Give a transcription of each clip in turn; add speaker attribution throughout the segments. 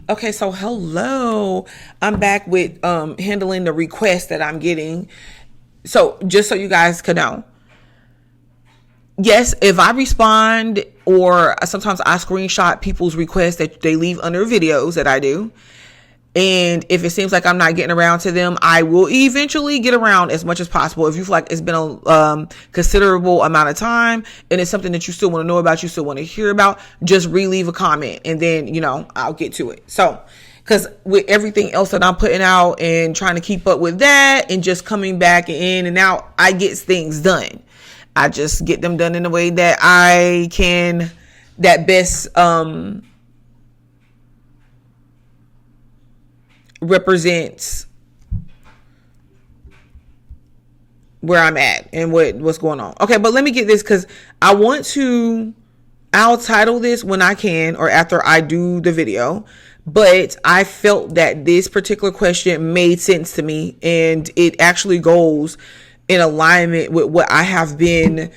Speaker 1: Okay, so hello. I'm back with handling the requests that I'm getting. So just so you guys can know. Yes, if I respond or sometimes I screenshot people's requests that they leave under videos that I do. And if it seems like I'm not getting around to them, I will eventually get around as much as possible. If you feel like it's been a considerable amount of time and it's something that you still want to know about, you still want to hear about, just leave a comment and then, I'll get to it. So, because with everything else that I'm putting out and trying to keep up with that and just coming back in and out, I get things done. I just get them done in a way that I can, that best, represents where I'm at and what's going on. Okay, but let me get this because I'll title this when I can or after I do the video. But I felt that this particular question made sense to me and it actually goes in alignment with what I have been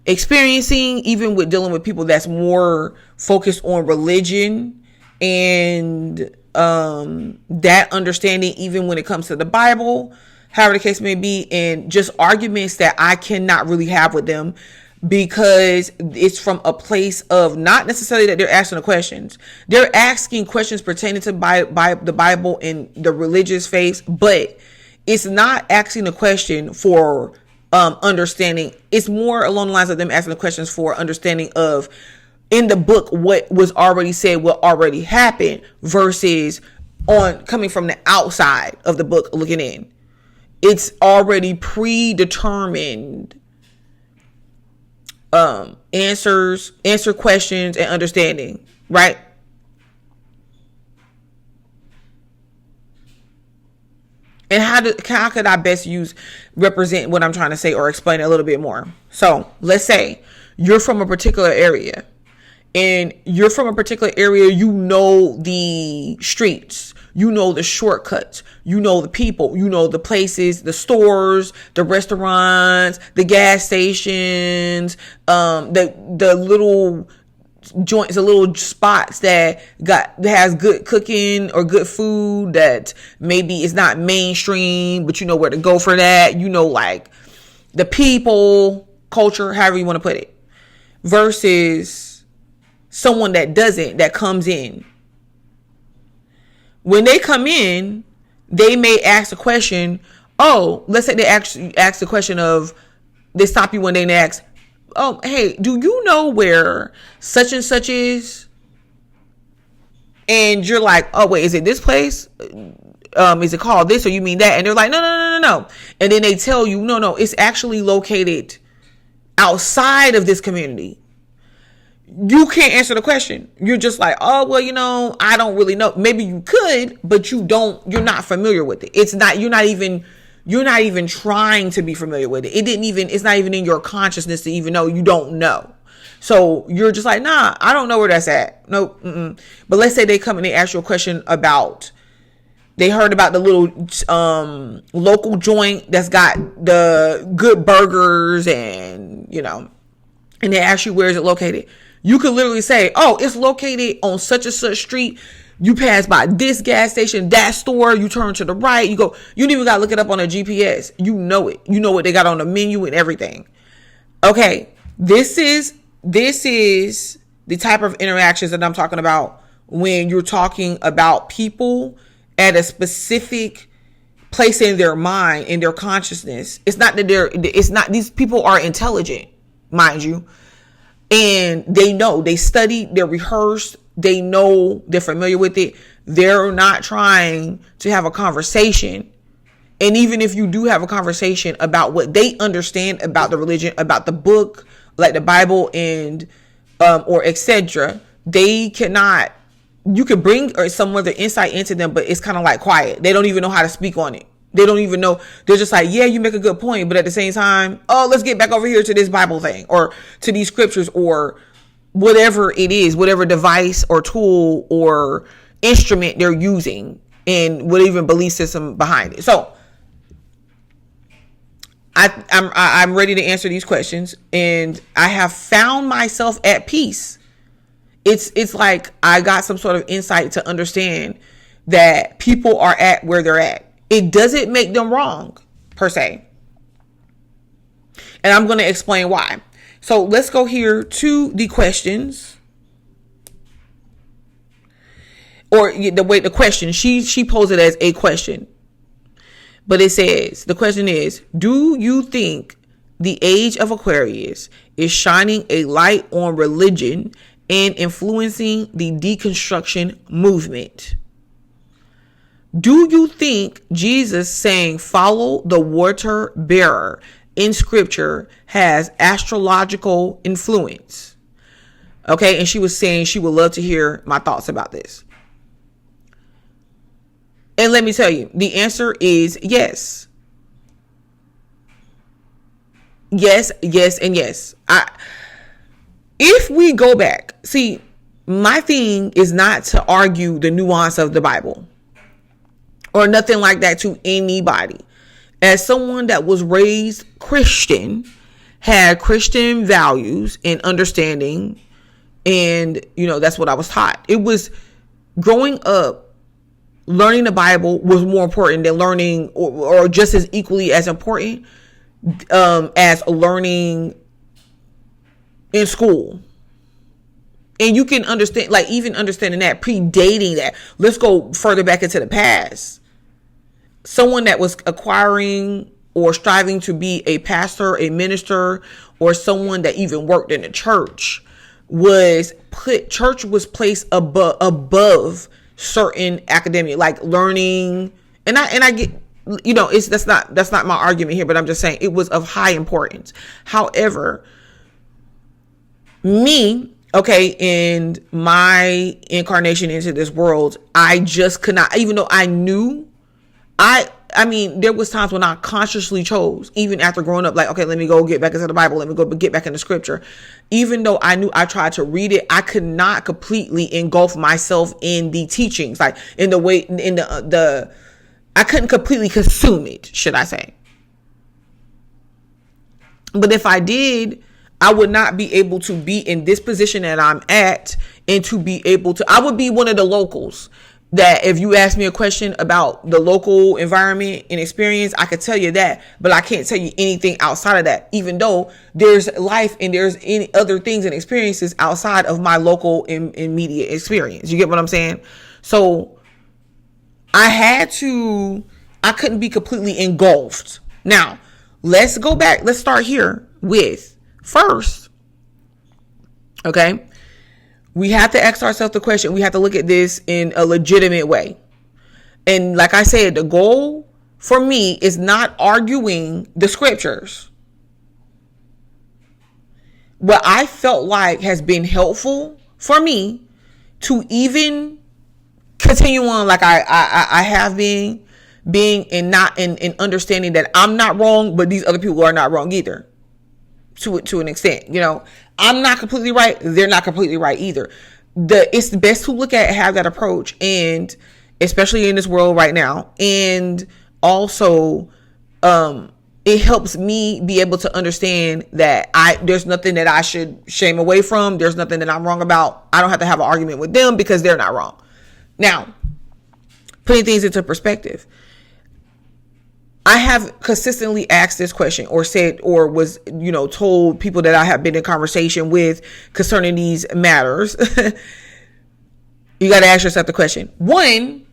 Speaker 1: experiencing, even with dealing with people that's more focused on religion and that understanding, even when it comes to the Bible, however the case may be, and just arguments that I cannot really have with them because it's from a place of not necessarily that they're asking the questions. They're asking questions pertaining to the Bible and the religious faith, but it's not asking a question for understanding. It's more along the lines of them asking the questions for understanding of in the book what was already said, what already happened, versus on coming from the outside of the book looking in. It's already predetermined answer questions and understanding, right? And how could I best represent what I'm trying to say or explain it a little bit more? So let's say you're from a particular area. And you're from a particular area, you know the streets, you know the shortcuts, you know the people, you know the places, the stores, the restaurants, the gas stations, the little joints, the little spots that has good cooking or good food that maybe is not mainstream, but you know where to go for that. You know, like the people, culture, however you want to put it, versus someone that comes in. When they come in, they may ask a question. Oh, let's say they actually ask the question of, they stop you one day and they ask, oh, hey, do you know where such and such is? And you're like, oh, wait, is it this place? Is it called this or you mean that? And they're like, no. And then they tell you, no, it's actually located outside of this community. You can't answer the question. You're just like, oh, well, I don't really know. Maybe you could, but you're not familiar with it. You're not even trying to be familiar with it. It's not even in your consciousness to even know you don't know. So you're just like, nah, I don't know where that's at. Nope. But let's say they come and they ask you a question about, they heard about the little local joint that's got the good burgers and they ask you where is it located. You could literally say, oh, it's located on such and such street. You pass by this gas station, that store, you turn to the right, you go, you don't even got to look it up on a GPS. You know it. You know what they got on the menu and everything. Okay. This is the type of interactions that I'm talking about when you're talking about people at a specific place in their mind, in their consciousness. It's not these people are intelligent, mind you. And they know, they studied, they're rehearsed, they know, they're familiar with it. They're not trying to have a conversation. And even if you do have a conversation about what they understand about the religion, about the book, like the Bible and, or etc., they cannot, you could bring some other insight into them, but it's kind of like quiet. They don't even know how to speak on it. They don't even know. They're just like, yeah, you make a good point. But at the same time, oh, let's get back over here to this Bible thing or to these scriptures or whatever it is, whatever device or tool or instrument they're using and what even belief system behind it. So I'm ready to answer these questions, and I have found myself at peace It's like I got some sort of insight to understand that people are at where they're at. It doesn't make them wrong per se. And I'm going to explain why. So let's go here to the questions. Or the question, she posed it as a question. But it says, the question is, do you think the age of Aquarius is shining a light on religion and influencing the deconstruction movement? Do you think Jesus saying follow the water bearer in scripture has astrological influence? Okay, and she was saying she would love to hear my thoughts about this. And let me tell you, the answer is yes. Yes, yes, and yes. If we go back, see, my thing is not to argue the nuance of the Bible or nothing like that to anybody. As someone that was raised Christian, had Christian values and understanding, and, that's what I was taught. It was growing up. Learning the Bible was more important than learning, or just as equally as important as learning in school. And you can understand, like even understanding that, predating that. Let's go further back into the past. Someone that was acquiring or striving to be a pastor, a minister, or someone that even worked in the church was placed above certain academia, like learning, and I get, that's not my argument here, but I'm just saying it was of high importance. However, me, okay, and my incarnation into this world, I just could not, even though I knew, I mean, there was times when I consciously chose, even after growing up, like, okay, let me go get back into the Bible. Let me go get back into scripture. Even though I knew I tried to read it, I could not completely engulf myself in the teachings, like in the way, I couldn't completely consume it, should I say. But if I did, I would not be able to be in this position that I'm at, and to be able to, I would be one of the locals that if you ask me a question about the local environment and experience, I could tell you that, but I can't tell you anything outside of that, even though there's life and there's any other things and experiences outside of my local and immediate experience. You get what I'm saying? So I couldn't be completely engulfed. Now, let's go back. Let's start here with first, okay? We have to ask ourselves the question. We have to look at this in a legitimate way. And like I said, the goal for me is not arguing the scriptures. What I felt like has been helpful for me to even continue on like I have been, being and not in understanding that I'm not wrong, but these other people are not wrong either. To an extent, I'm not completely right. They're not completely right either. It's best to look at, have that approach, and especially in this world right now. And also, it helps me be able to understand that there's nothing that I should shame away from. There's nothing that I'm wrong about. I don't have to have an argument with them because they're not wrong. Now, putting things into perspective, I have consistently asked this question or said, or was, told people that I have been in conversation with concerning these matters. You got to ask yourself the question. One,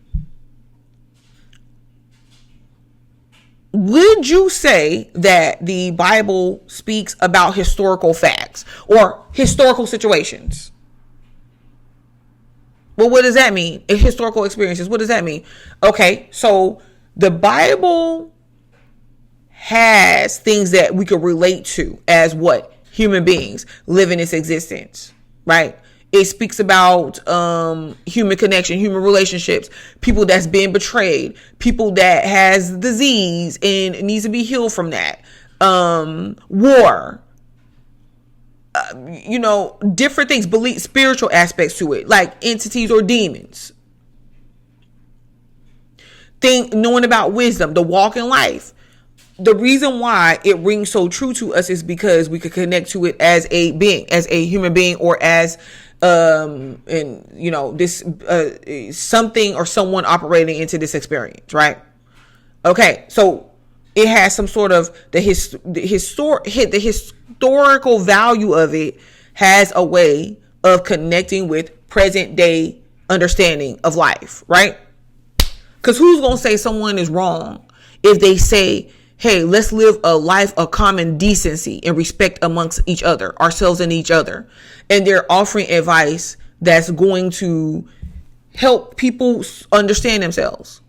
Speaker 1: would you say that the Bible speaks about historical facts or historical situations? Well, what does that mean? Historical experiences. What does that mean? Okay, so the Bible has things that we could relate to as what? Human beings living its existence, right? It speaks about human connection, human relationships, people that's been betrayed, people that has disease and needs to be healed from that, war, different things, belief, spiritual aspects to it, like entities or demons. Knowing about wisdom, the walk in life. The reason why it rings so true to us is because we could connect to it as a being, as a human being, or as and this something or someone operating into this experience, right? Okay, so it has some sort of the historical value of it has a way of connecting with present day understanding of life, right? Because who's gonna say someone is wrong if they say, hey, let's live a life of common decency and respect amongst each other, ourselves and each other. And they're offering advice that's going to help people understand themselves.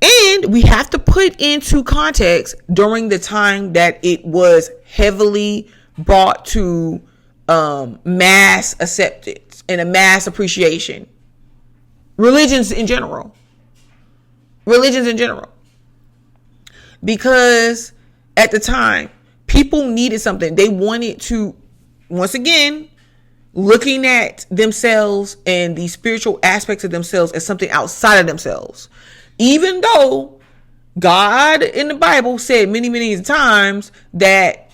Speaker 1: And we have to put into context during the time that it was heavily brought to mass acceptance and a mass appreciation. Religions in general. Because at the time, people needed something. They wanted to, once again, looking at themselves and the spiritual aspects of themselves as something outside of themselves. Even though God in the Bible said many, many times that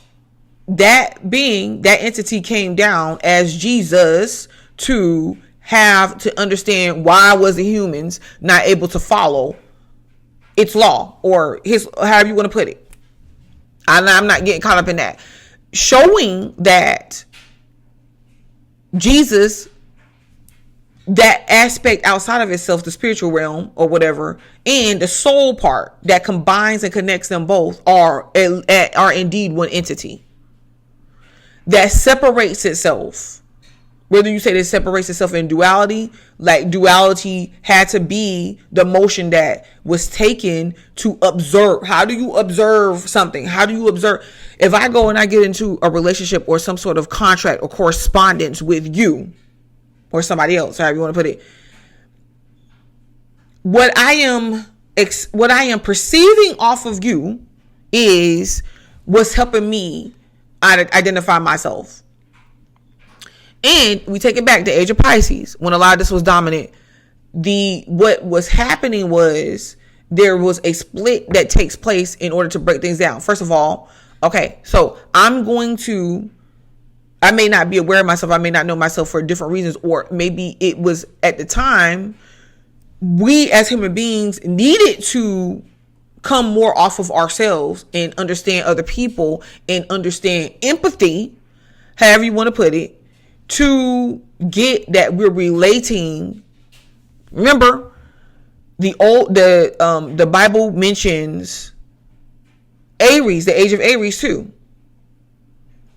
Speaker 1: being, that entity came down as Jesus to have to understand why was the humans not able to follow its law or his, however you want to put it. I'm not getting caught up in that. Showing that Jesus, that aspect outside of itself, the spiritual realm or whatever, and the soul part that combines and connects them both are indeed one entity that separates itself. Whether you say that it separates itself in duality, like duality had to be the motion that was taken to observe. How do you observe something? How do you observe? If I go and I get into a relationship or some sort of contract or correspondence with you or somebody else, however you want to put it, what I am perceiving off of you is what's helping me identify myself. And we take it back to age of Pisces, when a lot of this was dominant. What was happening was there was a split that takes place in order to break things down. First of all, okay, so I may not be aware of myself. I may not know myself for different reasons, or maybe it was at the time we as human beings needed to come more off of ourselves and understand other people and understand empathy, however you want to put it, to get that we're relating. Remember, the Bible mentions Aries, the age of Aries too.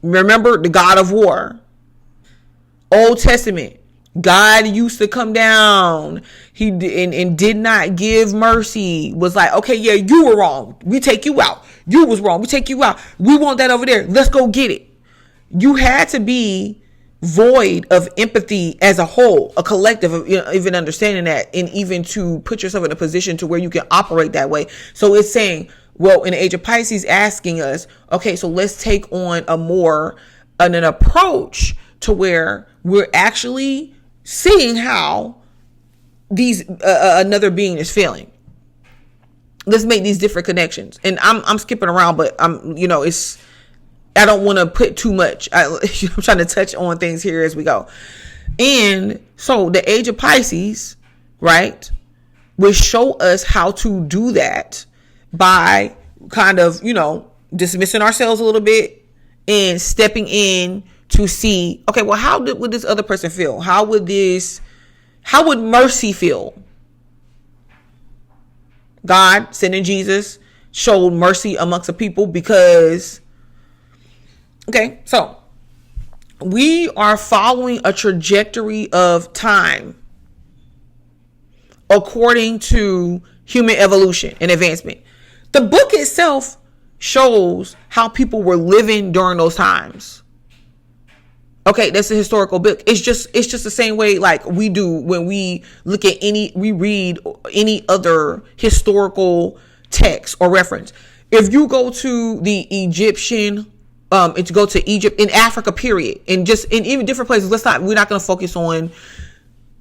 Speaker 1: Remember, the God of war. Old Testament, God used to come down. He and did not give mercy. Was like, okay, yeah, you were wrong. We take you out. You was wrong. We take you out. We want that over there. Let's go get it. You had to be void of empathy as a whole, a collective of, even understanding that, and even to put yourself in a position to where you can operate that way. So it's saying, well, in the age of Pisces, asking us, okay, so let's take on an approach to where we're actually seeing how these another being is feeling. Let's make these different connections. And I'm skipping around, but I don't want to put too much. I'm trying to touch on things here as we go. And so the age of Pisces, right, will show us how to do that by kind of, dismissing ourselves a little bit and stepping in to see, okay, well, how would this other person feel? How would mercy feel? God sending Jesus showed mercy amongst the people because, okay, so we are following a trajectory of time according to human evolution and advancement. The book itself shows how people were living during those times. Okay, that's a historical book. It's just the same way like we do when we look at we read any other historical text or reference. If you go to the Egyptian, to go to Egypt, in Africa, period, and just in even different places. We're not going to focus on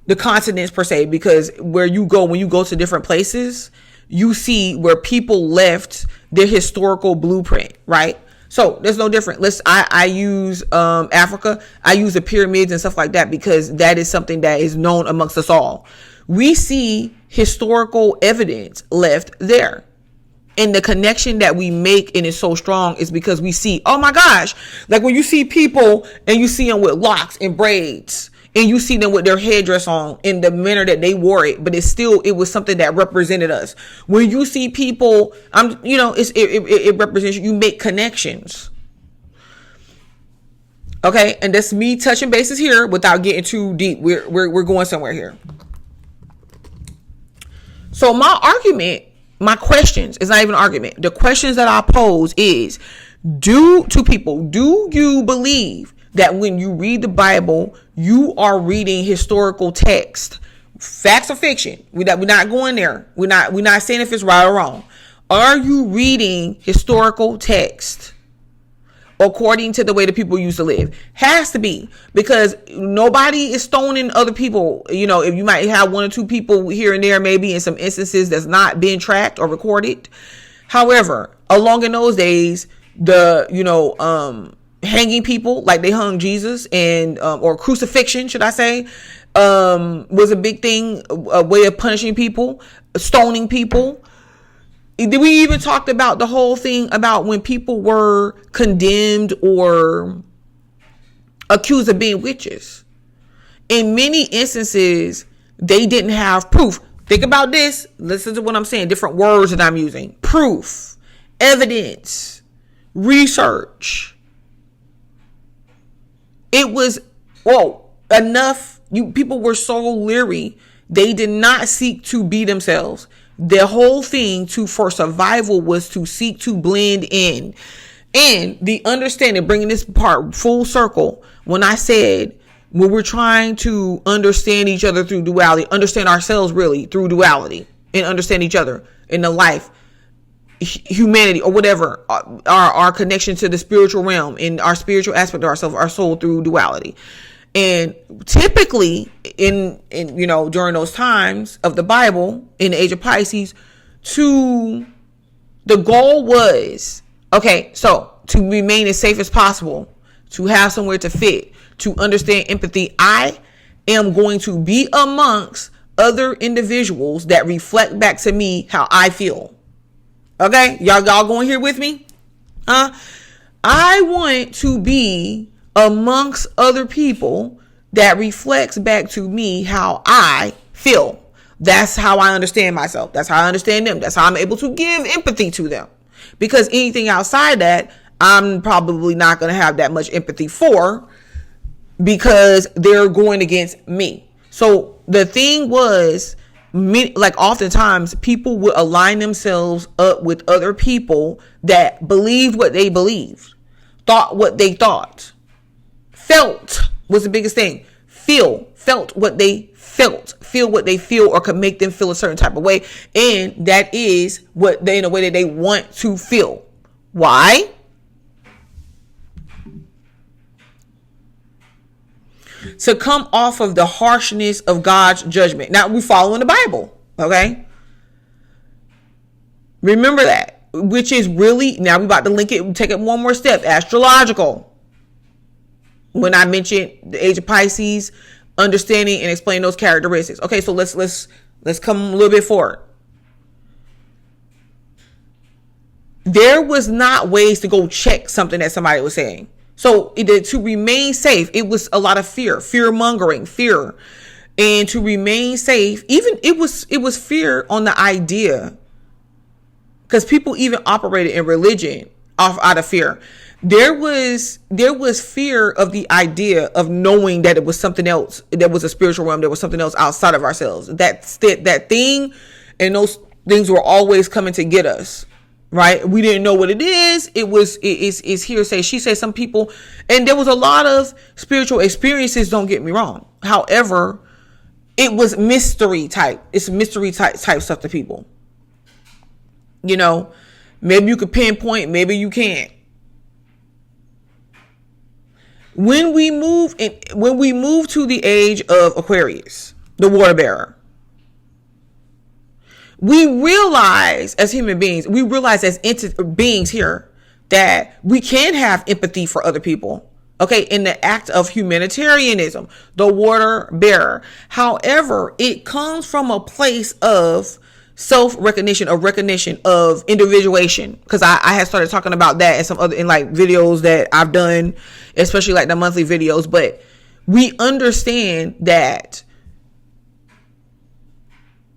Speaker 1: the continents per se, because when you go to different places, you see where people left their historical blueprint, right? So there's no different. I use Africa. I use the pyramids and stuff like that because that is something that is known amongst us all. We see historical evidence left there. And the connection that we make and is so strong is because we see, oh my gosh, like when you see people and you see them with locks and braids and you see them with their headdress on in the manner that they wore it, but it was something that represented us. When you see people, it represents you make connections. Okay. And that's me touching bases here without getting too deep. We're going somewhere here. So my questions, it's not even an argument. The questions that I pose is, do you believe that when you read the Bible, you are reading historical text, facts or fiction? We're not going there. We're not saying if it's right or wrong. Are you reading historical text according to the way the people used to live? Has to be, because nobody is stoning other people. You know, if you might have one or two people here and there, maybe in some instances that's not being tracked or recorded. However, along in those days, hanging people like they hung Jesus and, or crucifixion, should I say, was a big thing, a way of punishing people, stoning people. We even talked about the whole thing about when people were condemned or accused of being witches. In many instances, they didn't have proof. Think about this. Listen to what I'm saying. Different words that I'm using. Proof, evidence, research. It was, enough. People were so leery. They did not seek to be themselves. The whole thing for survival was to seek to blend in. And the understanding, bringing this part full circle, when I said, when we're trying to understand each other through duality, understand ourselves really through duality, and understand each other in the life, humanity, or whatever, our connection to the spiritual realm and our spiritual aspect of ourselves, our soul, through duality. And typically in during those times of the Bible, in the age of Pisces, the goal was, so to remain as safe as possible, to have somewhere to fit, to understand empathy. I am going to be amongst other individuals that reflect back to me how I feel. Okay, y'all going here with me? I want to be amongst other people that reflects back to me how I feel. That's how I understand myself. That's how I understand them. That's how I'm able to give empathy to them. Because anything outside that, I'm probably not going to have that much empathy for, because they're going against me. So the thing was, oftentimes people would align themselves up with other people that believed what they believed, thought what they thought, felt was the biggest thing. Felt what they felt, feel what they feel, or could make them feel a certain type of way. And that is what they, in a way that they want to feel. Why? To come off of the harshness of God's judgment. Now, we're following the Bible, okay? Remember that, which is really, now we're about to link it, take it one more step, astrological. When I mentioned the age of Pisces, understanding and explaining those characteristics. Okay, so let's come a little bit forward. There was not ways to go check something that somebody was saying. So to remain safe, it was a lot of fear mongering, fear. And to remain safe, even it was fear on the idea, because people even operated in religion out of fear. There was fear of the idea of knowing that it was something else, that was a spiritual realm, there was something else outside of ourselves. That thing, and those things were always coming to get us, right? We didn't know what it is. It's hearsay. She said some people, and there was a lot of spiritual experiences, don't get me wrong. However, it was mystery type. It's mystery type stuff to people. Maybe you could pinpoint, maybe you can't. When we move to the age of Aquarius, the water bearer, we realize as human beings, as beings here, that we can have empathy for other people. Okay, in the act of humanitarianism, the water bearer. However, it comes from a place of self-recognition, of recognition, of individuation. Because I had started talking about that in some other, in like videos that I've done, especially like the monthly videos. But we understand that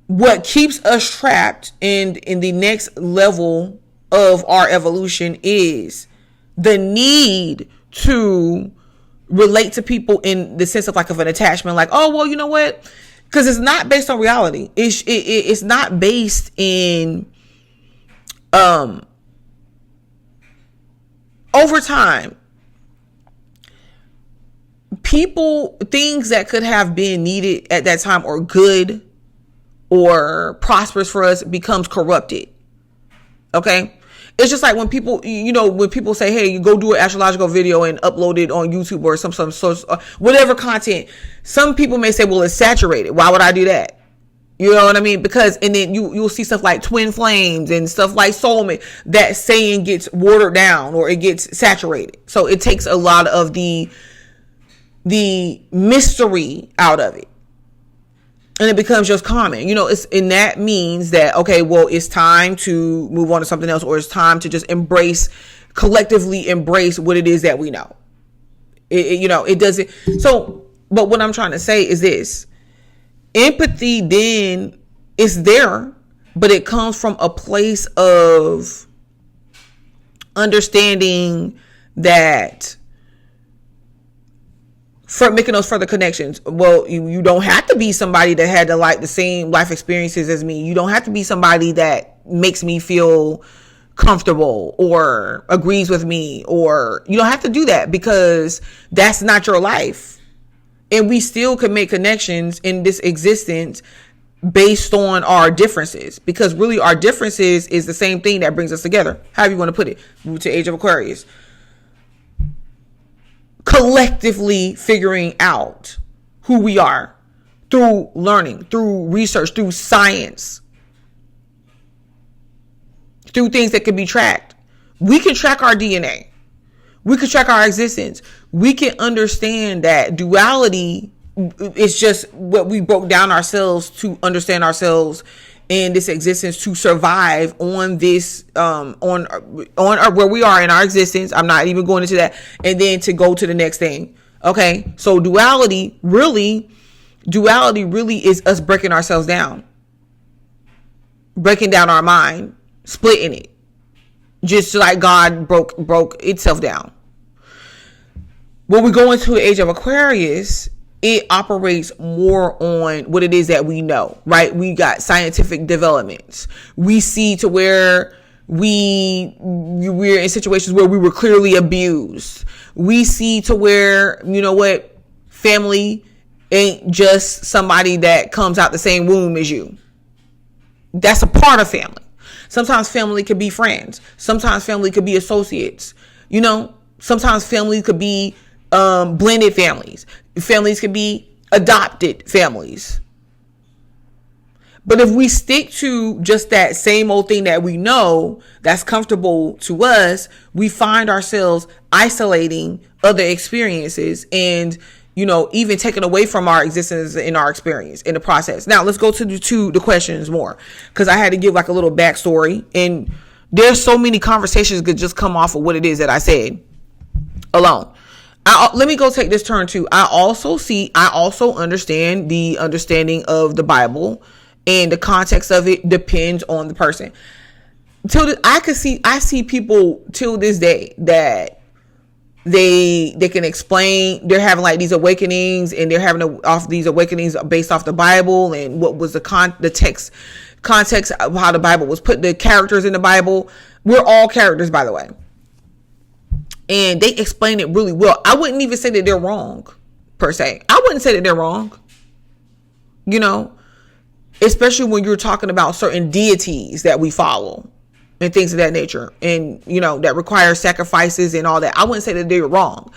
Speaker 1: what keeps us trapped in the next level of our evolution is the need to relate to people in the sense of like of an attachment, like, oh, well, you know what? Because it's not based on reality. It's not based in over time. Things that could have been needed at that time or good or prosperous for us becomes corrupted. Okay. It's just like when people, when people say, hey, you go do an astrological video and upload it on YouTube or some source, whatever content. Some people may say, well, it's saturated. Why would I do that? You know what I mean? Because, and then you'll see stuff like twin flames and stuff like soulmate. That saying gets watered down or it gets saturated. So it takes a lot of the mystery out of it. And it becomes just common, and that means that, okay, well, it's time to move on to something else, or it's time to just collectively embrace what it is that we know. It doesn't. So, but what I'm trying to say is this: empathy then is there, but it comes from a place of understanding that, for making those further connections. Well, you don't have to be somebody that had the same life experiences as me. You don't have to be somebody that makes me feel comfortable or agrees with me, or you don't have to do that, because that's not your life. And we still can make connections in this existence based on our differences, because really our differences is the same thing that brings us together. However you want to put it. Move to Age of Aquarius. Collectively figuring out who we are through learning, through research, through science, through things that can be tracked. We can track our DNA. We can track our existence. We can understand that duality is just what we broke down ourselves to understand ourselves in this existence, to survive on this on where we are in our existence. I'm not even going into that. And then to go to the next thing. Okay, so duality really is us breaking ourselves down, breaking down our mind, splitting it, just like God broke itself down. When we go into the Age of Aquarius, it operates more on what it is that we know, right? We got scientific developments. We see to where we're in situations where we were clearly abused. We see to where, family ain't just somebody that comes out the same womb as you. That's a part of family. Sometimes family could be friends. Sometimes family could be associates. Sometimes family could be blended families. Families could be adopted families. But if we stick to just that same old thing that we know that's comfortable to us, we find ourselves isolating other experiences and, even taken away from our existence in our experience in the process. Now, let's go to the questions more, because I had to give like a little backstory, and there's so many conversations that just come off of what it is that I said alone. Let me go take this turn too. I also understand the understanding of the Bible, and the context of it depends on the person. I see people till this day that they can explain, they're having like these awakenings, and they're having off these awakenings based off the Bible and what was the context of how the Bible was put, the characters in the Bible. We're all characters, by the way. And they explain it really well. I wouldn't even say that they're wrong, per se. I wouldn't say that they're wrong. Especially when you're talking about certain deities that we follow and things of that nature. And, that require sacrifices and all that. I wouldn't say that they're wrong.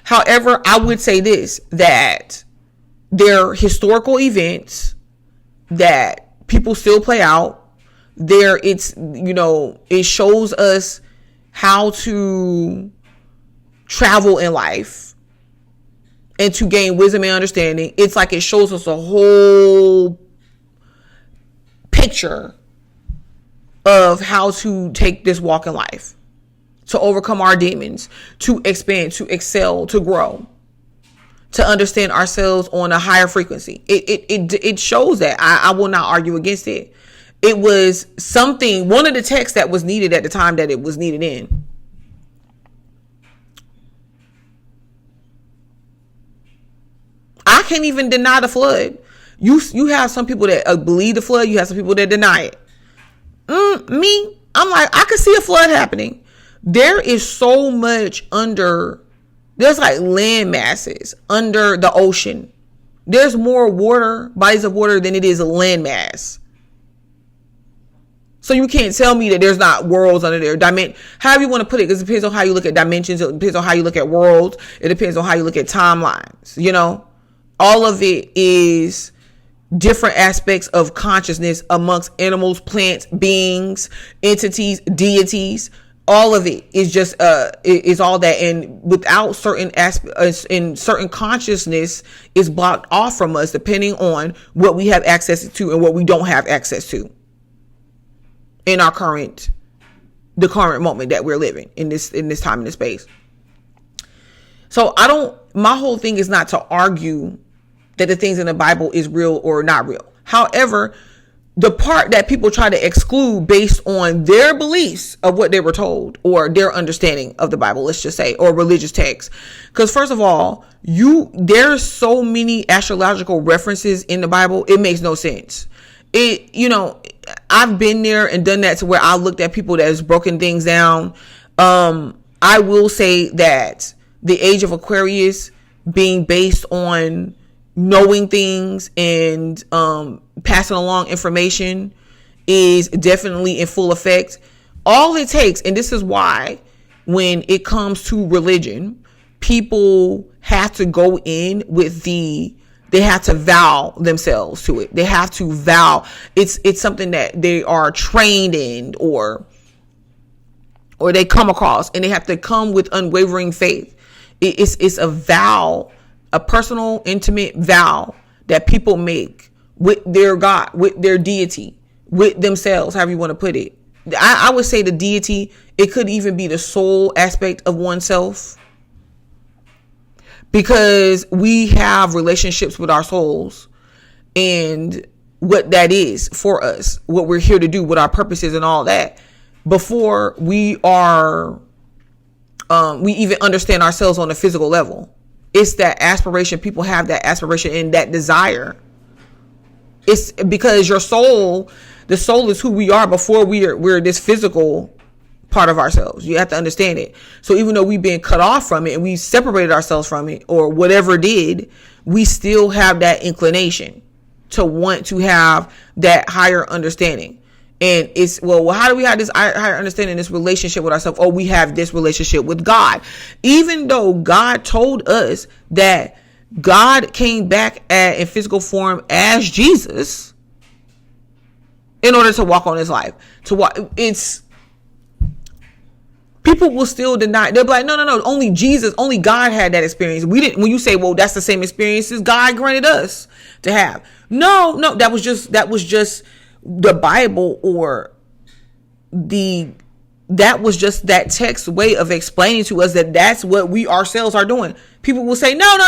Speaker 1: However, I would say this, that they're historical events that people still play out. It shows us how to travel in life and to gain wisdom and understanding. It's like it shows us a whole picture of how to take this walk in life, to overcome our demons, to expand, to excel, to grow, to understand ourselves on a higher frequency. It shows that. I will not argue against it. It was something, one of the texts that was needed at the time that it was needed in. I can't even deny the flood. You have some people that believe the flood. You have some people that deny it. Me, I'm like, I could see a flood happening. There is so much there's like land masses under the ocean. There's more bodies of water than it is a land mass. So you can't tell me that there's not worlds under there. However you want to put it, because it depends on how you look at dimensions. It depends on how you look at worlds. It depends on how you look at timelines. All of it is different aspects of consciousness amongst animals, plants, beings, entities, deities. All of it is just is all that, and without certain aspects, in certain consciousness is blocked off from us, depending on what we have access to and what we don't have access to in the current moment that we're living in this time and this space. So my whole thing is not to argue that the things in the Bible is real or not real. However, the part that people try to exclude based on their beliefs of what they were told or their understanding of the Bible, let's just say, or religious texts. Because first of all, there's so many astrological references in the Bible, it makes no sense. I've been there and done that to where I looked at people that has broken things down. I will say that the age of Aquarius being based on knowing things and passing along information is definitely in full effect. All it takes, and this is why when it comes to religion, people have to go in with they have to vow themselves to it. They have to vow. It's something that they are trained in or they come across, and they have to come with unwavering faith. It's a vow, a personal, intimate vow that people make with their God, with their deity, with themselves, however you want to put it. I would say the deity, it could even be the soul aspect of oneself, because we have relationships with our souls and what that is for us, what we're here to do, what our purpose is and all that, before we even understand ourselves on a physical level. It's that aspiration. People have that aspiration and that desire. It's because the soul is who we are before we're this physical part of ourselves. You have to understand it. So even though we've been cut off from it and we separated ourselves from it or whatever did, we still have that inclination to want to have that higher understanding. And it's, well, how do we have this higher understanding, this relationship with ourselves? Oh, we have this relationship with God. Even though God told us that God came back in physical form as Jesus in order to walk on his life. People will still deny. They'll be like, no, only Jesus, only God had that experience. We didn't. When you say, well, that's the same experiences God granted us to have. No, that was just the Bible, or that was just that text way of explaining to us that that's what we ourselves are doing. People will say, no,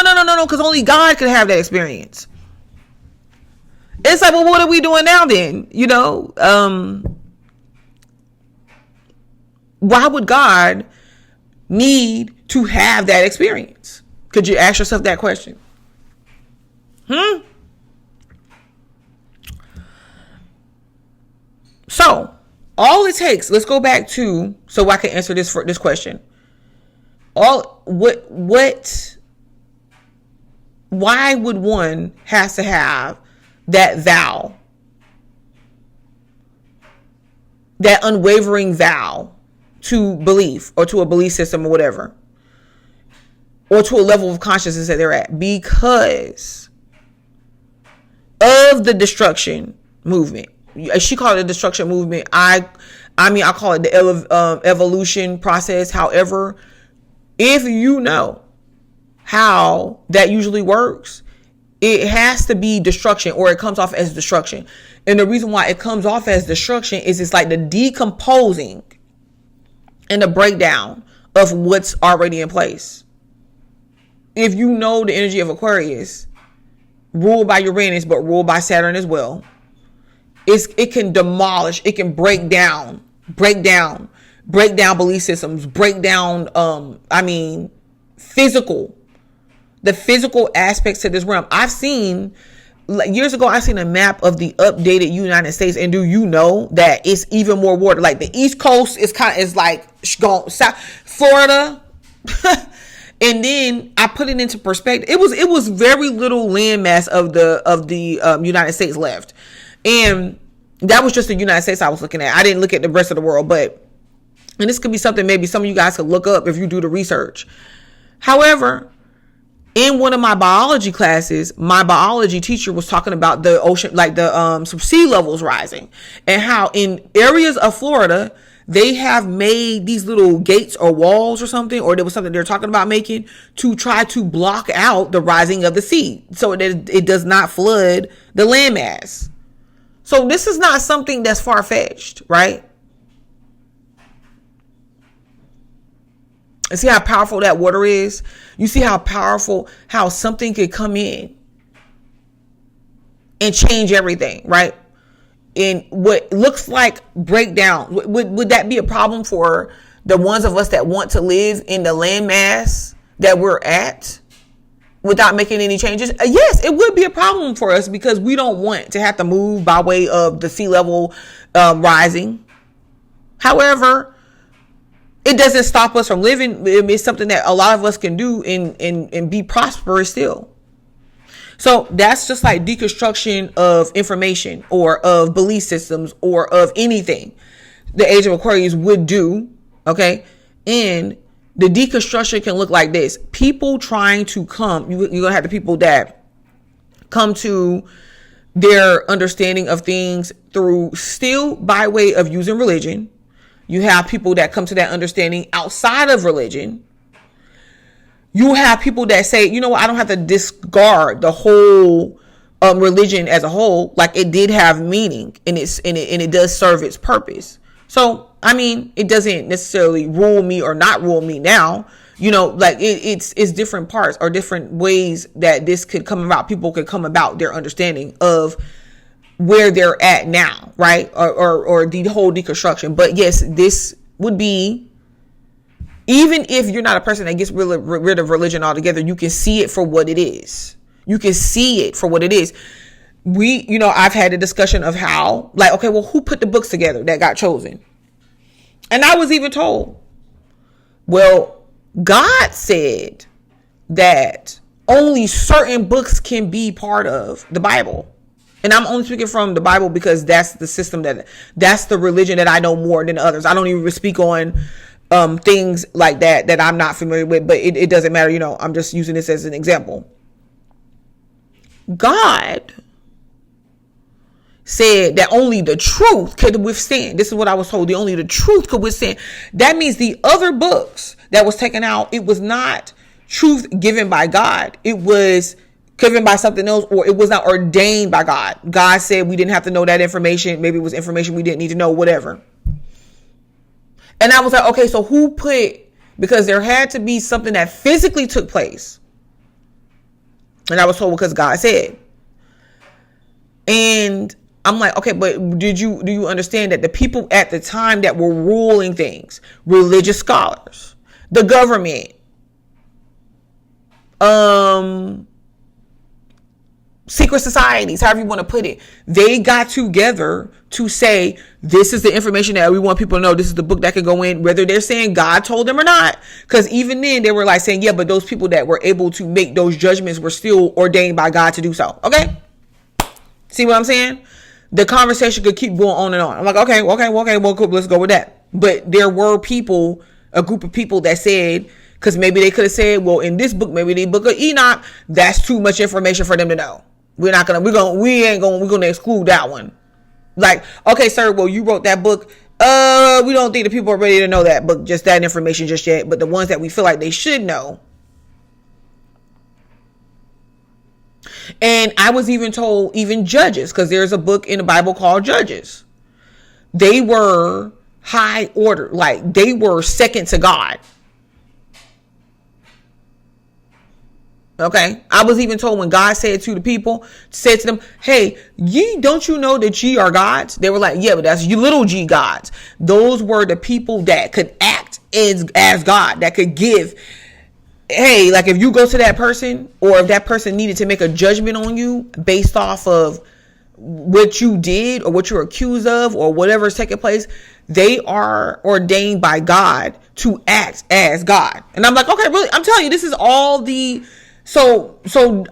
Speaker 1: because only God could have that experience. It's like, well, what are we doing now then? Why would God need to have that experience? Could you ask yourself that question? So all it takes, let's go back to, so I can answer this question. Why would one has to have that vow, that unwavering vow to belief or to a belief system or whatever, or to a level of consciousness that they're at? Because of the destruction movement. She called it a destruction movement. I I mean, I call it the evolution process. However, if you know how that usually works, it has to be destruction, or it comes off as destruction. And the reason why it comes off as destruction is it's like the decomposing and the breakdown of what's already in place. If you know the energy of Aquarius, ruled by Uranus, but ruled by Saturn as well, it can demolish, it can break down belief systems, break down, the physical aspects to this realm. I've seen, like, years ago, I seen a map of the updated United States, and do you know that it's even more water? Like the East Coast is like gone south, Florida, and then I put it into perspective. It was very little landmass of the United States left, and that was just the United States I was looking at. I didn't look at the rest of the world, and this could be something maybe some of you guys could look up if you do the research. However, in one of my biology classes, my biology teacher was talking about the ocean, like the some sea levels rising, and how in areas of Florida, they have made these little gates or walls or something, or there was something they're talking about making to try to block out the rising of the sea so that it does not flood the landmass. So this is not something that's far-fetched, right? And see how powerful that water is? You see how powerful, how something could come in and change everything, right? In what looks like breakdown. Would that be a problem for the ones of us that want to live in the landmass that we're at without making any changes? Yes, it would be a problem for us because we don't want to have to move by way of the sea level rising. However, it doesn't stop us from living. It's something that a lot of us can do and be prosperous still. So that's just like deconstruction of information or of belief systems or of anything the age of Aquarius would do. Okay. And the deconstruction can look like this. People trying to come, you're going to have the people that come to their understanding of things through still by way of using religion. You have people that come to that understanding outside of religion. You have people that say, you know what, I don't have to discard the whole religion as a whole. Like, it did have meaning and it does serve its purpose. So, I mean, it doesn't necessarily rule me or not rule me now. You know, like it's different parts or different ways that this could come about. People could come about their understanding of where they're at now, right? Or the whole deconstruction. But yes, this would be, even if you're not a person that gets rid of religion altogether, you can see it for what it is. You can see it for what it is. I've had a discussion of how, like, okay, well, who put the books together that got chosen? And I was even told, well, God said that only certain books can be part of the Bible. And I'm only speaking from the Bible because that's the system that's the religion that I know more than others. I don't even speak on things like that I'm not familiar with, but it doesn't matter. You know, I'm just using this as an example. God said that only the truth could withstand. This is what I was told. Only the truth could withstand. That means the other books that was taken out, it was not truth given by God. It was given by something else, or it was not ordained by God. God said we didn't have to know that information. Maybe it was information we didn't need to know, whatever. And I was like, okay, so who put, because there had to be something that physically took place. And I was told because God said. And I'm like, okay, but do you understand that the people at the time that were ruling things, religious scholars, the government, secret societies, however you want to put it, they got together to say, this is the information that we want people to know. This is the book that can go in, whether they're saying God told them or not. Because even then they were like saying, yeah, but those people that were able to make those judgments were still ordained by God to do so. Okay. See what I'm saying? The conversation could keep going on and on. I'm like, okay, well, cool, let's go with that. But there were people, a group of people that said, because maybe they could have said, well, in this book, maybe the book of Enoch, that's too much information for them to know. We're going to exclude that one. Like, okay, sir, well, you wrote that book. We don't think the people are ready to know that, but just that information just yet. But the ones that we feel like they should know. And I was even told, even Judges, because there's a book in the Bible called Judges. They were high order, like they were second to God. Okay. I was even told when God said to the people, said to them, hey, don't you know that ye are gods? They were like, yeah, but that's you little g gods. Those were the people that could act as God, that could give. Hey, like if you go to that person, or if that person needed to make a judgment on you based off of what you did or what you're accused of or whatever is taking place, they are ordained by God to act as God. And I'm like, okay, really? I'm telling you, this is all the... So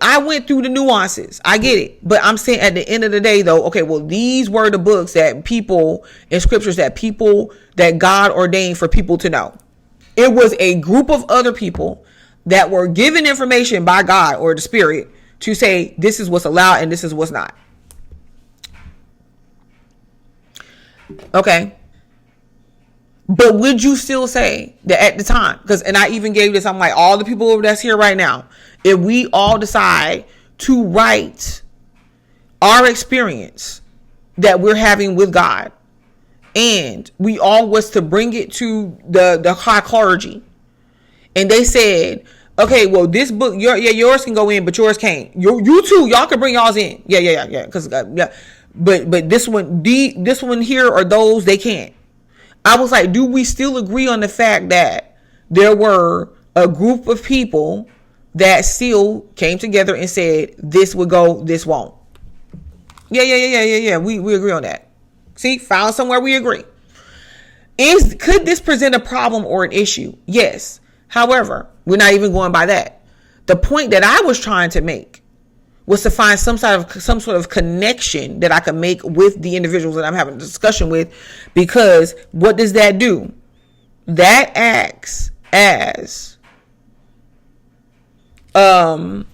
Speaker 1: I went through the nuances. I get it. But I'm saying at the end of the day, though, okay, well, these were the books that people in scriptures that God ordained for people to know. It was a group of other people that were given information by God or the Spirit to say, this is what's allowed and this is what's not. Okay. But would you still say that at the time, and I even gave this, I'm like, all the people that's here right now, if we all decide to write our experience that we're having with God, and we all was to bring it to the high clergy, and they said, okay, well, this book, yours can go in, but yours can't. You too, y'all can bring y'all's in. Yeah. Because but this one here or those, they can't. I was like, do we still agree on the fact that there were a group of people that still came together and said this would go, this won't? Yeah. We agree on that. See, found somewhere we agree. Could this present a problem or an issue? Yes. However, we're not even going by that. The point that I was trying to make was to find some sort of connection that I could make with the individuals that I'm having a discussion with, because what does that do? That acts as part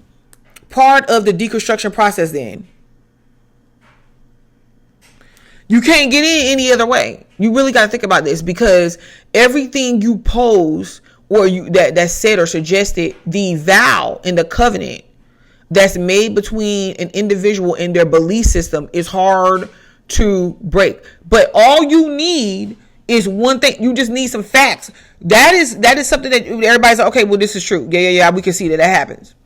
Speaker 1: of the deconstruction process. Then you can't get in any other way. You really got to think about this, because everything you pose or that said or suggested, the vow and the covenant that's made between an individual and their belief system is hard to break. But all you need is one thing. You just need some facts. That is something that everybody's like, okay, well, this is true. Yeah. We can see that happens.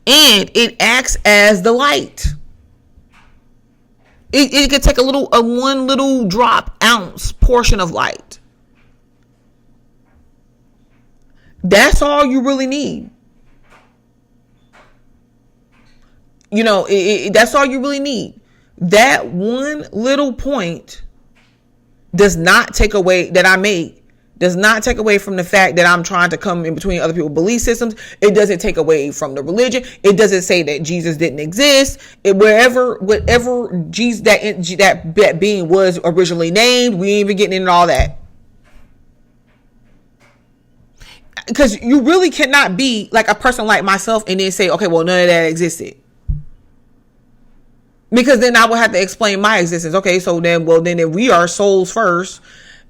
Speaker 1: And it acts as the light. It could take a one little drop ounce portion of light. That's all you really need. That's all you really need. That one little point does not take away from the fact that I'm trying to come in between other people's belief systems. It doesn't take away from the religion. It doesn't say that Jesus didn't exist. Whatever Jesus that being was originally named, we ain't even getting into all that. Because you really cannot be like a person like myself and then say, okay, well, none of that existed. Because then I would have to explain my existence. Okay, so then if we are souls first,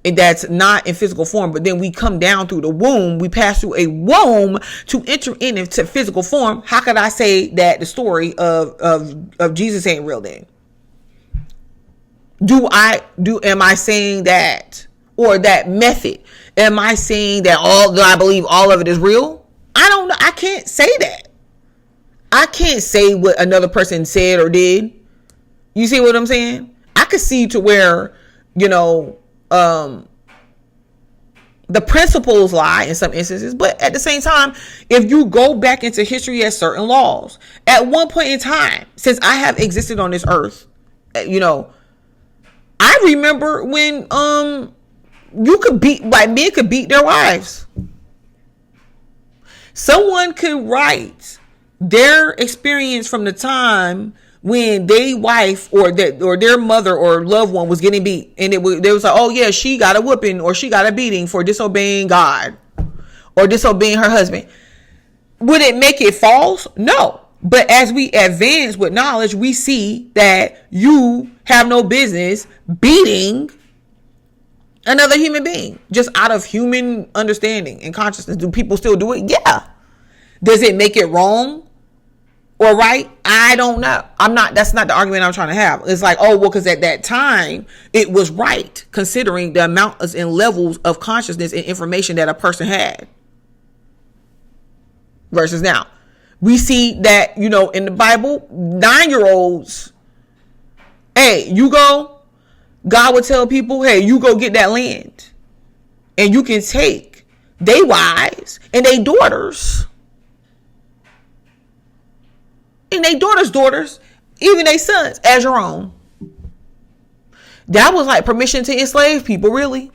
Speaker 1: and that's not in physical form, but then we come down through the womb, we pass through a womb to enter into physical form. How could I say that the story of Jesus ain't real then? Am I saying that, or that method? Am I saying that I believe all of it is real? I don't know. I can't say that. I can't say what another person said or did. You see what I'm saying? I could see to where, the principles lie in some instances, but at the same time, if you go back into history at certain laws, at one point in time, since I have existed on this earth, I remember when men could beat their wives. Someone could write their experience from the time when their wife or their mother or loved one was getting beat, and they was like, oh yeah, she got a whooping or she got a beating for disobeying God or disobeying her husband. Would it make it false? No. But as we advance with knowledge, we see that you have no business beating another human being, just out of human understanding and consciousness. Do people still do it? Yeah. Does it make it wrong or right? I don't know. That's not the argument I'm trying to have. It's like, oh, well, because at that time it was right, considering the amount and levels of consciousness and information that a person had. Versus now, we see that, in the Bible, 9-year-olds, hey, God would tell people, hey, you go get that land and you can take they wives and they daughters and they daughters, even they sons as your own. That was like permission to enslave people, really.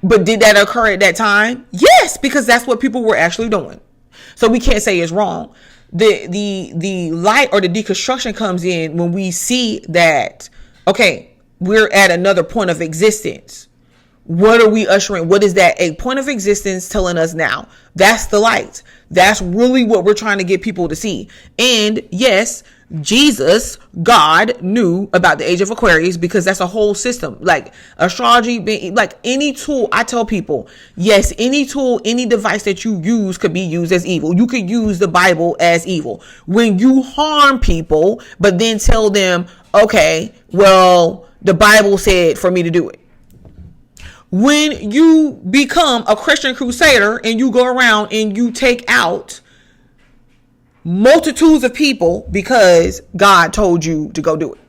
Speaker 1: But did that occur at that time? Yes, because that's what people were actually doing. So we can't say it's wrong. The light or the deconstruction comes in when we see that, okay, we're at another point of existence. What are we ushering? What is that a point of existence telling us now? That's the light. That's really what we're trying to get people to see. And yes, Jesus, God, knew about the age of Aquarius because that's a whole system. Like astrology, like any tool, I tell people, yes, any tool, any device that you use could be used as evil. You could use the Bible as evil. When you harm people, but then tell them, okay, well, the Bible said for me to do it. When you become a Christian crusader and you go around and you take out multitudes of people because God told you to go do it.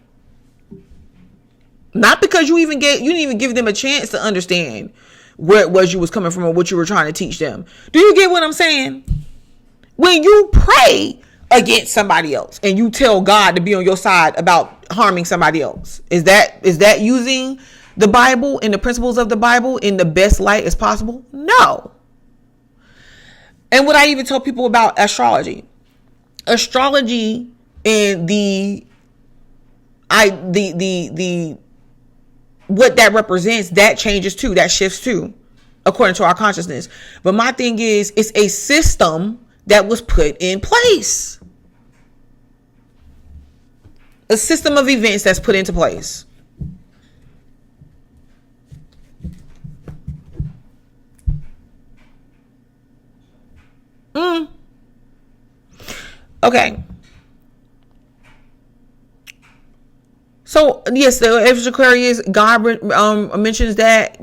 Speaker 1: Not because you didn't even give them a chance to understand where it was you was coming from or what you were trying to teach them. Do you get what I'm saying? When you pray against somebody else and you tell God to be on your side about harming somebody else, is that using the Bible and the principles of the Bible in the best light as possible? No. And what I even tell people about astrology and the what that represents, that changes too, that shifts too, according to our consciousness. But my thing is, it's a system that was put in place. A system of events that's put into place. Okay. So yes, the age of Aquarius, God mentions that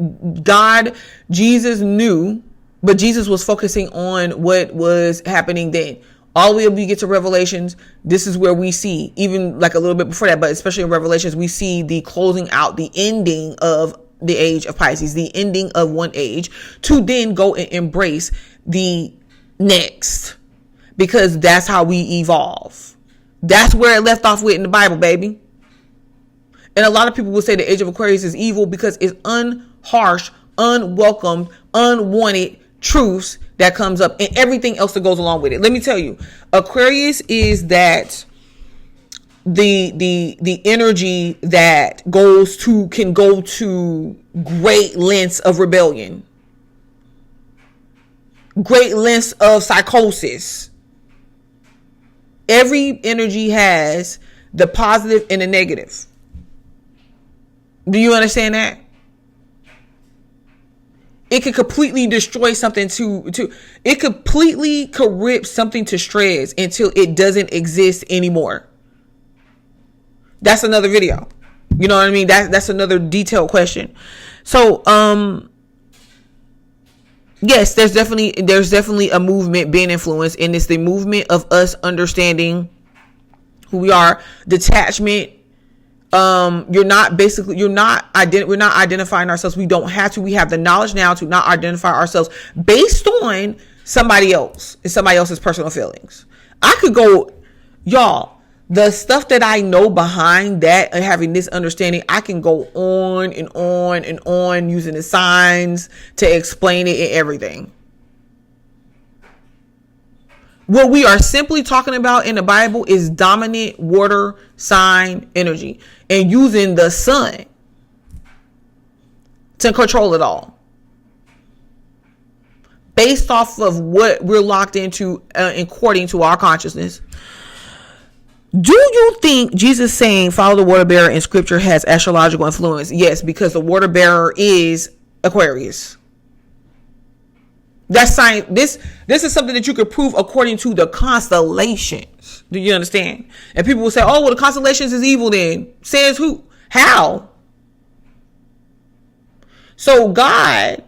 Speaker 1: Jesus knew, but Jesus was focusing on what was happening then. All the way up we get to Revelations, this is where we see, even like a little bit before that, but especially in Revelations, we see the closing out, the ending of the age of Pisces, the ending of one age, to then go and embrace the next, because that's how we evolve. That's where it left off with in the Bible, baby. And a lot of people will say the age of Aquarius is evil because it's unharsh, unwelcome, unwanted truths that comes up and everything else that goes along with it. Let me tell you, Aquarius is that the energy that can go to great lengths of rebellion, great lengths of psychosis. Every energy has the positive and the negative. Do you understand that? It could completely destroy something it completely could rip something to shreds until it doesn't exist anymore. That's another video. You know what I mean? That's another detailed question. So, yes, there's definitely a movement being influenced, and it's the movement of us understanding who we are, detachment. We're not identifying ourselves. We don't have to. We have the knowledge now to not identify ourselves based on somebody else and somebody else's personal feelings. I could go, y'all, the stuff that I know behind that and having this understanding, I can go on and on and on using the signs to explain it and everything. What we are simply talking about in the Bible is dominant water sign energy and using the sun to control it all. Based off of what we're locked into according to our consciousness. Do you think Jesus saying follow the water bearer in scripture has astrological influence? Yes, because the water bearer is Aquarius. That's science. This is something that you could prove according to the constellations. Do you understand? And people will say, oh, well, the constellations is evil then. Says who? How? So God,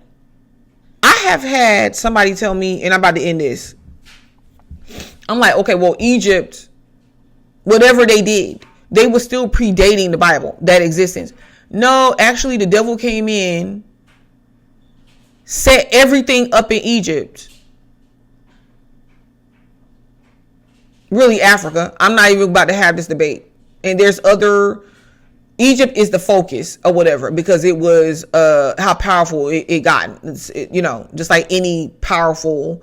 Speaker 1: I have had somebody tell me, and I'm about to end this. I'm like, okay, well, Egypt, whatever they did, they were still predating the Bible, that existence. No, actually, the devil came in, set everything up in Egypt. Really, Africa. I'm not even about to have this debate. And there's other... Egypt is the focus or whatever, because it was how powerful it got. You know, just like any powerful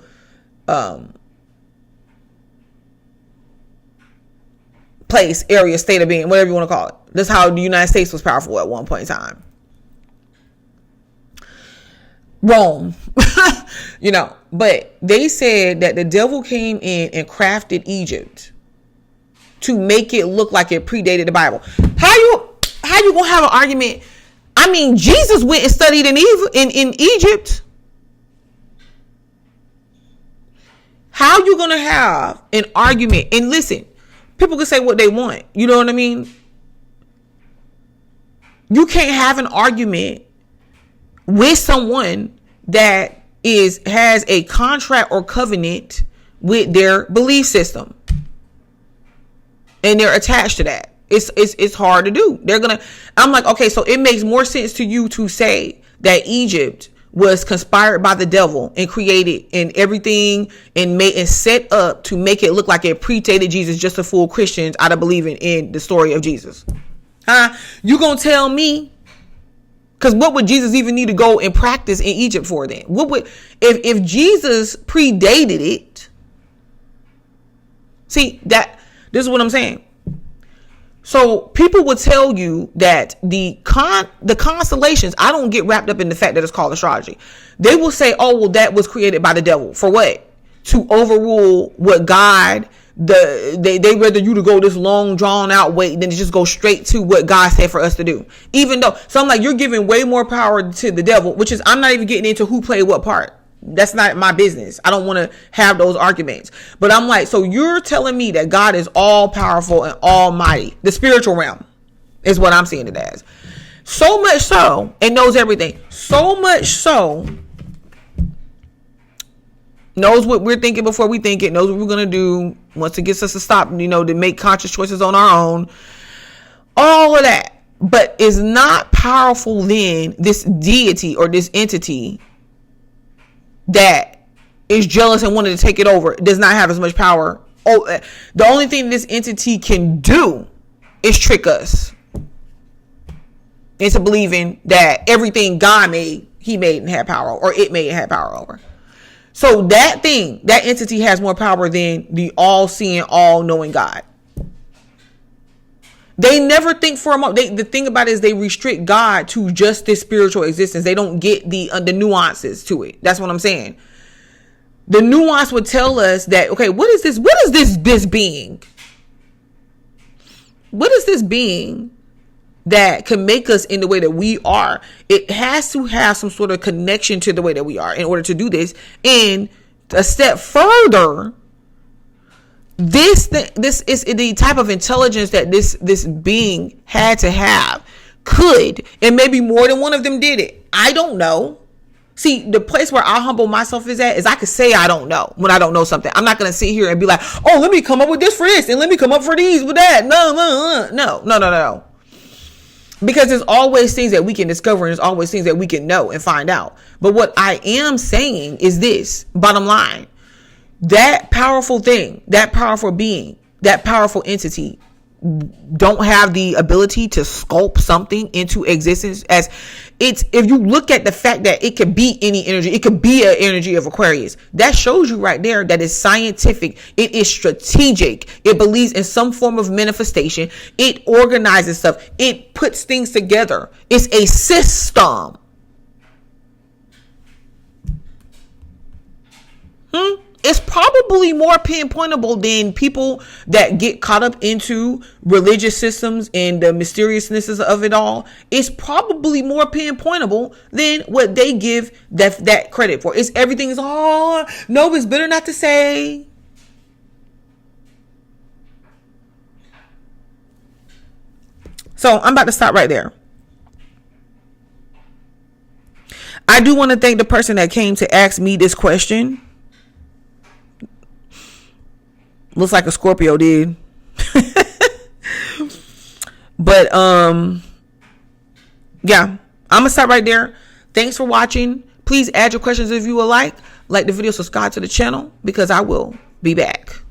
Speaker 1: place, area, state of being, whatever you want to call it. That's how the United States was powerful at one point in time. Rome, you know, but they said that the devil came in and crafted Egypt to make it look like it predated the Bible. How you gonna have an argument? I mean, Jesus went and studied in Egypt. How you gonna have an argument? And listen, people can say what they want. You know what I mean? You can't have an argument with someone that has a contract or covenant with their belief system, and they're attached to that. It's hard to do. I'm like, okay, so it makes more sense to you to say that Egypt was conspired by the devil and created and everything and made and set up to make it look like it predated Jesus, just to fool Christians out of believing in the story of Jesus. You gonna tell me? Because what would Jesus even need to go and practice in Egypt for then? What would if Jesus predated it? See, this is what I'm saying. So people would tell you that the constellations, I don't get wrapped up in the fact that it's called astrology. They will say, oh, well, that was created by the devil. For what? To overrule what God, they rather you to go this long drawn out way than to just go straight to what God said for us to do. Even though, so I'm like, you're giving way more power to the devil, which is, I'm not even getting into who played what part. That's not my business. I don't want to have those arguments. But I'm like, so you're telling me that God is all powerful and almighty. The spiritual realm is what I'm seeing it as. So much so, it knows everything. So much so, knows what we're thinking before we think it, knows what we're going to do, wants to get us to stop, to make conscious choices on our own. All of that. But is not powerful than this deity or this entity that is jealous and wanted to take it over. Does not have as much power. The only thing this entity can do is trick us into believing that everything God made, he made and had power, or it made and had power over. So that entity has more power than the all-seeing, all-knowing God. They never think for a moment. The thing about it is they restrict God to just this spiritual existence. They don't get the nuances to it. That's what I'm saying. The nuance would tell us that, okay, what is this? What is this being? What is this being that can make us in the way that we are? It has to have some sort of connection to the way that we are in order to do this. And a step further, this is the type of intelligence that this being had to have. Could, and maybe more than one of them did it. I don't know. See, the place where I humble myself is I could say I don't know when I don't know something. I'm not going to sit here and be like, oh, let me come up with this for this, and let me come up for these with that. No. Because there's always things that we can discover, and there's always things that we can know and find out. But what I am saying is this, bottom line. That powerful thing, that powerful being, that powerful entity don't have the ability to sculpt something into existence. As it's, if you look at the fact that it could be any energy, it could be an energy of Aquarius. That shows you right there that it's scientific. It is strategic. It believes in some form of manifestation. It organizes stuff. It puts things together. It's a system. it's probably more pinpointable than people that get caught up into religious systems and the mysteriousnesses of it all. It's probably more pinpointable than what they give that credit for. It's everything is, oh, no, it's better not to say. So I'm about to stop right there. I do want to thank the person that came to ask me this question. Looks like a Scorpio did. But yeah, I'm gonna stop right there. Thanks for watching. Please add your questions if you would like the video, subscribe to the channel, because I will be back.